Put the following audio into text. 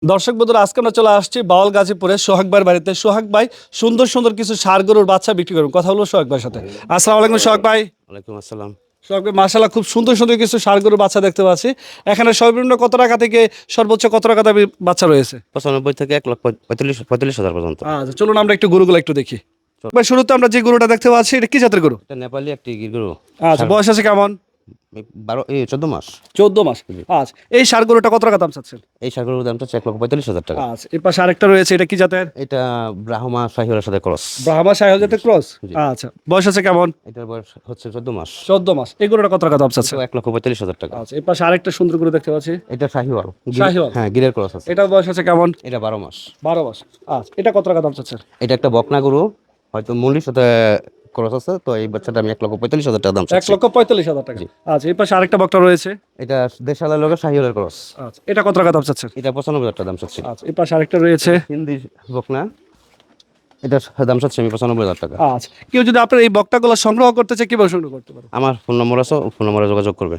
দর্শক বন্ধুরা, আজকে আমরা চলে আসছি বাউল গাজীপুরে সোহাগ ভাইয়ের বাড়িতে। সোহাগ ভাই সুন্দর সুন্দর কিছু ষাঁড় গরুর বাচ্চা বিক্রি করুন। কথা বলবো সোহাগ ভাইয়ের সাথে। আসসালামু আলাইকুম সোহাগ ভাই। ওয়ালাইকুম আসসালাম। সোহাগ ভাই, মাশাআল্লাহ খুব সুন্দর সুন্দর কিছু ষাঁড় গরুর বাচ্চা দেখতে পাচ্ছি। এখানে সর্বনিম্ন কত টাকা থেকে সর্বোচ্চ কত টাকা দামি বাচ্চা রয়েছে? 95 থেকে 1,45,000 পর্যন্ত। আচ্ছা, চলুন আমরা একটু গরুগুলো একটু দেখি। ভাই, শুরুতে আমরা যে গরুটা দেখতে পাচ্ছি, এটা কি জাতের গরু? এটা নেপালি একটি গিরগিরু। আচ্ছা, বয়স আছে কেমন? 14 মাস। 14 মাস। আচ্ছা, এই ষাঁড় গরুটা কত টাকা দাম চাচ্ছেন? এই ষাঁড়গুলোর দামটা হচ্ছে 1,45,000 টাকা। আচ্ছা, এর পাশে আরেকটা রয়েছে, এটা কি জাতের? এটা ব্রাহ্মা শাহিওয়ালের সাথে ক্রস। ব্রাহ্মা শাহিওয়াল জাতের ক্রস। জি। আচ্ছা, বয়স আছে কেমন? এটার বয়স হচ্ছে 14 মাস। 14 মাস। এই গরুটা কত টাকা দাম চাচ্ছেন? 1,45,000 টাকা। আচ্ছা, এর পাশে আরেকটা সুন্দর গরু দেখতে পাচ্ছি, এটা শাহিওয়াল। শাহিওয়াল। হ্যাঁ, গিরের ক্রস আছে। এটার বয়স আছে কেমন? এটা 12 মাস। 12 মাস। আচ্ছা, এটা কত টাকা দাম চাচ্ছেন? এটা একটা বকনা গরু, হয়তো মল্লির সাথে ক্রস আছে, তো এই বাচ্চাটা আমি 1,45,000 টাকা দাম চাচ্ছি। 1,45,000 টাকা। আচ্ছা, এই পাশে আরেকটা বকটা রয়েছে। এটা দেশালের লগে শাহিওয়ালের ক্রস। আচ্ছা, এটা কত টাকা দাম চাচ্ছেন? এটা 95,000 টাকা দাম চাচ্ছি। আচ্ছা, এই পাশে আরেকটা রয়েছে। হিন্দি বকনা, এটার দাম চাচ্ছি আমি 95,000 টাকা। আচ্ছা, কেউ যদি আপনার এই বকটাগুলো সংগ্রহ করতে চায়, কিভাবে সংগ্রহ করতে পারে? আমার ফোন নম্বর আছে, ফোন নম্বরে যোগাযোগ করবে।